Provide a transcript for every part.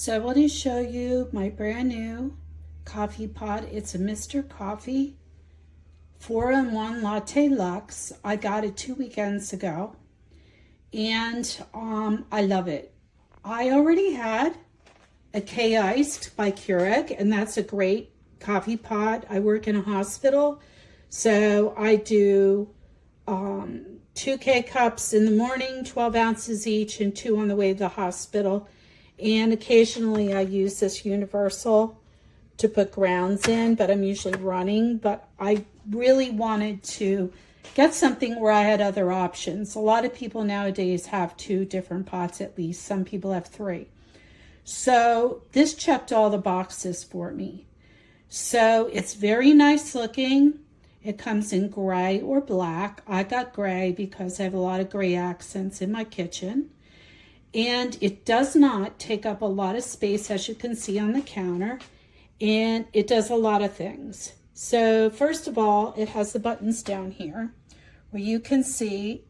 So I want to show you my brand new coffee pot. It's a Mr. Coffee 4-in-1 Latte Lux. I got it 2 weekends ago and I love it. I already had a K-Iced by Keurig, and that's a great coffee pot. I work in a hospital, so I do 2 K-cups in the morning, 12 ounces each, and 2 on the way to the hospital. And occasionally I use this universal to put grounds in, but I'm usually running. But I really wanted to get something where I had other options. A lot of people nowadays have 2 different pots at least. Some people have 3. So this checked all the boxes for me. So it's very nice looking. It comes in gray or black. I got gray because I have a lot of gray accents in my kitchen. And it does not take up a lot of space, as you can see on the counter. And it does a lot of things. So first of all, it has the buttons down here where you can see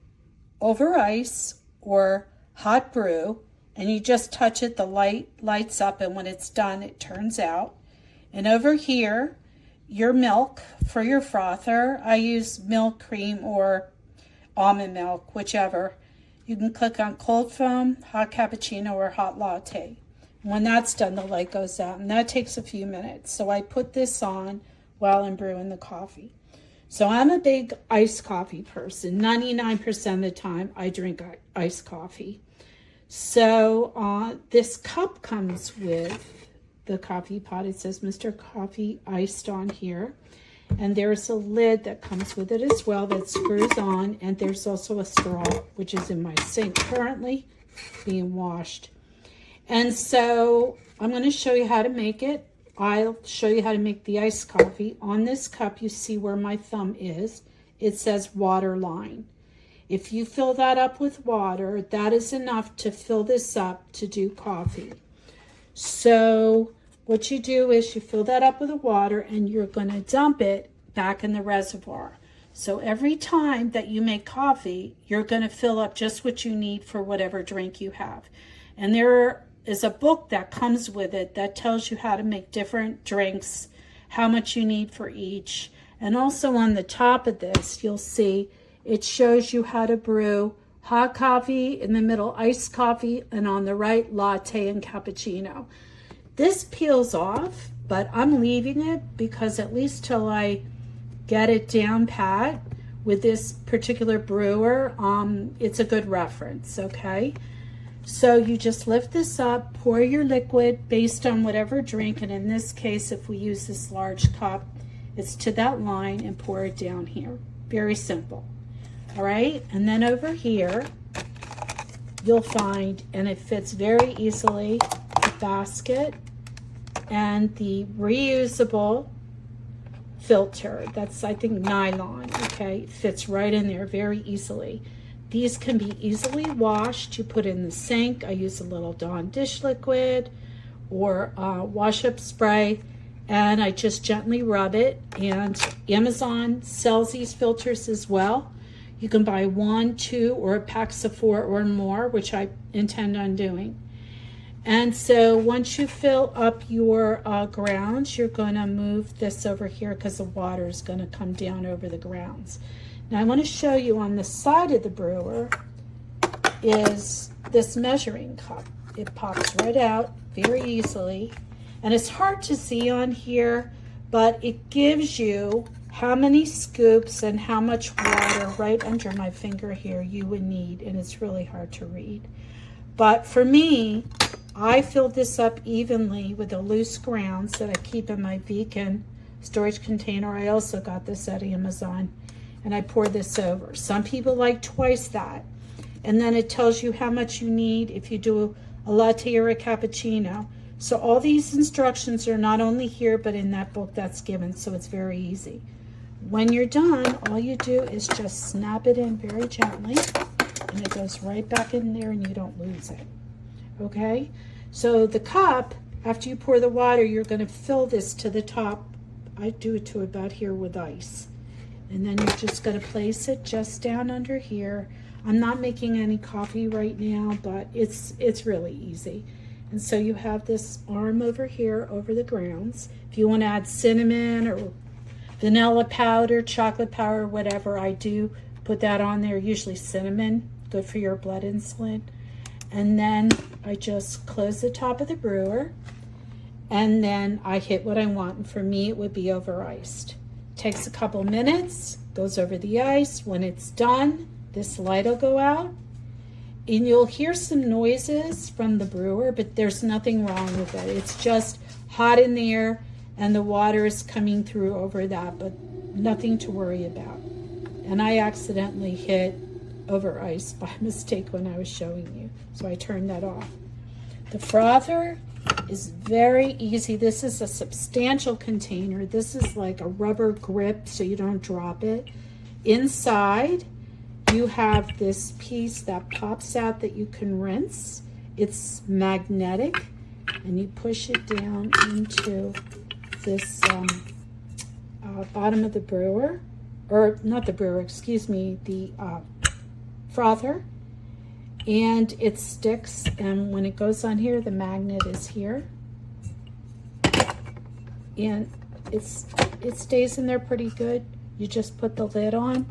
over ice or hot brew. And you just touch it, the light lights up, and when it's done, it turns out. And over here, your milk for your frother. I use milk, cream, or almond milk, whichever. You can click on cold foam, hot cappuccino, or hot latte. When that's done, the light goes out, and that takes a few minutes. So I put this on while I'm brewing the coffee. So I'm a big iced coffee person. 99% of the time, I drink iced coffee. So this cup comes with the coffee pot. It says Mr. Coffee Iced on here. And there's a lid that comes with it as well that screws on. And there's also a straw, which is in my sink currently being washed. And so I'm going to show you how to make it. I'll show you how to make the iced coffee. On this cup, you see where my thumb is. It says water line. If you fill that up with water, that is enough to fill this up to do coffee. So what you do is you fill that up with the water and you're going to dump it back in the reservoir. So every time that you make coffee, you're going to fill up just what you need for whatever drink you have. And there is a book that comes with it that tells you how to make different drinks, how much you need for each. And also on the top of this, you'll see it shows you how to brew hot coffee, in the middle iced coffee, and on the right latte and cappuccino. This peels off, but I'm leaving it because at least till I get it down pat with this particular brewer, it's a good reference, okay? So you just lift this up, pour your liquid based on whatever drink, and in this case, if we use this large cup, it's to that line, and pour it down here. Very simple. All right, and then over here, you'll find, and it fits very easily, the basket and the reusable filter. That's, I think, nylon, okay? It fits right in there very easily. These can be easily washed. You put in the sink. I use a little Dawn dish liquid or wash-up spray, and I just gently rub it. And Amazon sells these filters as well. You can buy 1, 2, or packs of 4 or more, which I intend on doing. And so once you fill up your grounds, you're going to move this over here because the water is going to come down over the grounds. Now I want to show you on the side of the brewer is this measuring cup. It pops right out very easily. And it's hard to see on here, but it gives you how many scoops and how much water right under my finger here you would need, and it's really hard to read. But for me, I filled this up evenly with the loose grounds that I keep in my Beacon storage container. I also got this at Amazon, and I pour this over. Some people like twice that, and then it tells you how much you need if you do a latte or a cappuccino. So all these instructions are not only here, but in that book that's given, so it's very easy. When you're done, all you do is just snap it in very gently, and it goes right back in there and you don't lose it, okay? So the cup, after you pour the water, you're gonna fill this to the top. I do it to about here with ice. And then you're just gonna place it just down under here. I'm not making any coffee right now, but it's really easy. And so you have this arm over here over the grounds. If you want to add cinnamon or vanilla powder, chocolate powder, whatever, I do put that on there. Usually cinnamon, good for your blood insulin. And then I just close the top of the brewer, and then I hit what I want. And for me, it would be over iced. Takes a couple minutes, goes over the ice. When it's done, this light will go out, and you'll hear some noises from the brewer, but there's nothing wrong with it. It's just hot in there, and the water is coming through over that, but nothing to worry about. And I accidentally hit over ice by mistake when I was showing you, so I turned that off. The frother is very easy. This is a substantial container. This is like a rubber grip so you don't drop it. Inside you have this piece that pops out that you can rinse. It's magnetic, and you push it down into this bottom of the brewer, or not the brewer, excuse me, the frother, and it sticks, and when it goes on here, the magnet is here, and it stays in there pretty good. You just put the lid on,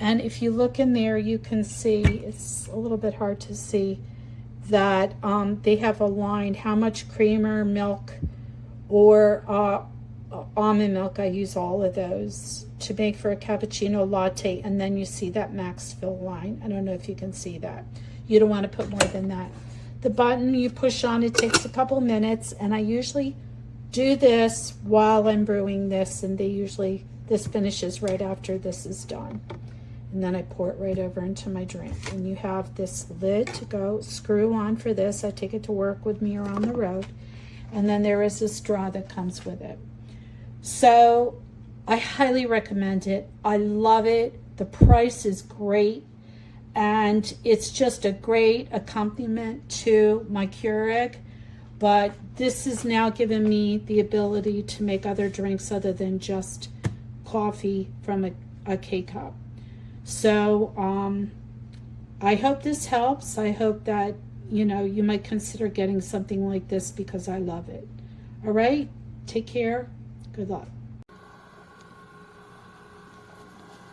and if you look in there, you can see, it's a little bit hard to see, that they have a line how much creamer, milk, or almond milk. I use all of those to make for a cappuccino latte, and then you see that max fill line. I don't know if you can see that. You don't want to put more than that. The button you push on, it takes a couple minutes, and I usually do this while I'm brewing this, and this finishes right after this is done. And then I pour it right over into my drink. And you have this lid to go screw on for this. I take it to work with me or on the road. And then there is a straw that comes with it. So I highly recommend it. I love it. The price is great. And it's just a great accompaniment to my Keurig. But this has now given me the ability to make other drinks other than just coffee from a K-cup. So I hope this helps. I hope that, you might consider getting something like this because I love it. All right, take care. Good luck.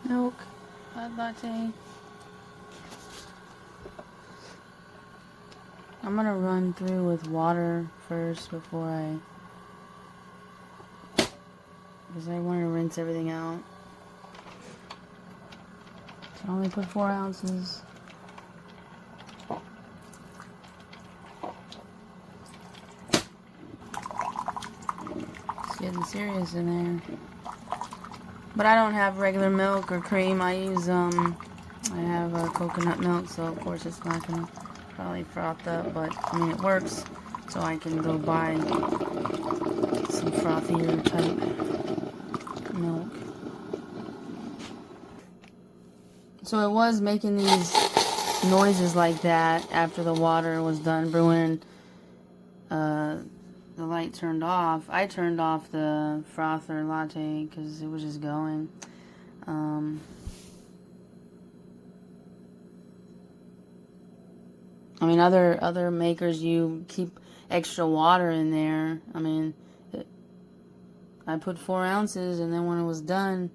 Milk, hot latte. I'm gonna run through with water first because I want to rinse everything out. I only put 4 ounces. It's getting serious in there. But I don't have regular milk or cream. I use I have coconut milk, so of course it's not gonna probably froth up, but I mean it works, so I can go buy some frothier type milk. So it was making these noises like that after the water was done brewing. The light turned off. I turned off the frother latte because it was just going. I mean, other makers, you keep extra water in there. I mean, I put 4 ounces, and then when it was done,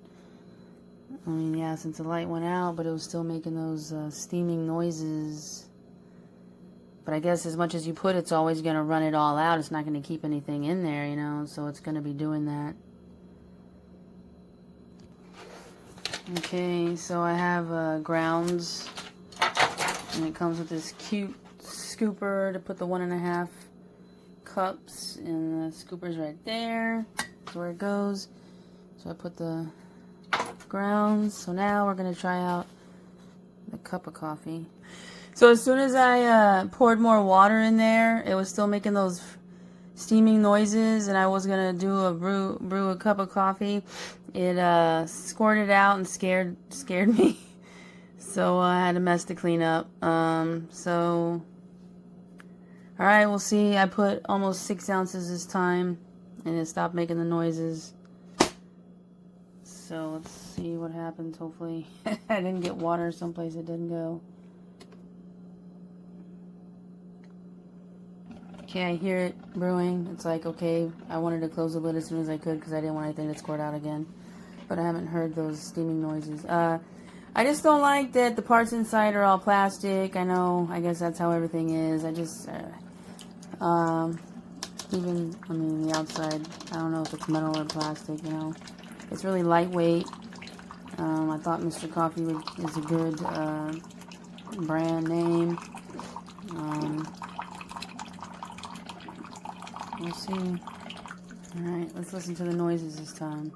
I mean, yeah, since the light went out, but it was still making those steaming noises. But I guess as much as you put, it's always going to run it all out. It's not going to keep anything in there, so it's going to be doing that. Okay, so I have grounds, and it comes with this cute scooper to put the 1.5 cups, and the scooper's right there. That's where it goes. So I put the grounds. So now we're going to try out the cup of coffee. So as soon as I poured more water in there, it was still making those steaming noises, and I was going to do brew a cup of coffee. It squirted out and scared me. So I had a mess to clean up. So alright, we'll see. I put almost 6 ounces this time, and it stopped making the noises. So let's see what happens. Hopefully I didn't get water someplace it didn't go. Okay, I hear it brewing. It's like, okay, I wanted to close the lid as soon as I could because I didn't want anything to squirt out again. But I haven't heard those steaming noises. I just don't like that the parts inside are all plastic. I know, I guess that's how everything is. I just, even, I mean, the outside, I don't know if it's metal or plastic, you know. It's really lightweight. I thought Mr. Coffee is a good brand name. We'll see. Alright, let's listen to the noises this time.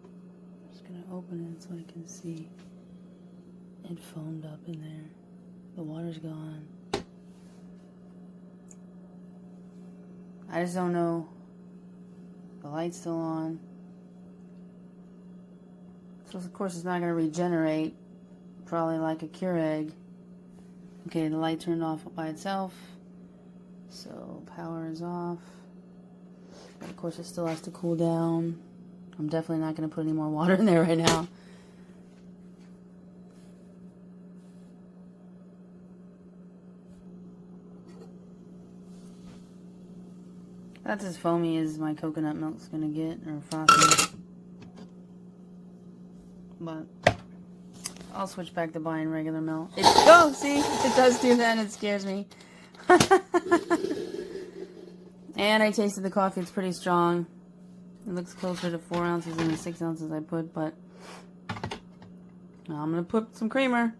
I'm just going to open it so I can see. It foamed up in there. The water's gone. I just don't know. The light's still on. So of course it's not going to regenerate. Probably like a Keurig. Okay, the light turned off by itself. So power is off. But of course it still has to cool down. I'm definitely not going to put any more water in there right now. That's as foamy as my coconut milk's gonna get, or frothy. But I'll switch back to buying regular milk. Oh, see, it does do that. It scares me. And I tasted the coffee. It's pretty strong. It looks closer to 4 ounces than the 6 ounces I put, but I'm gonna put some creamer.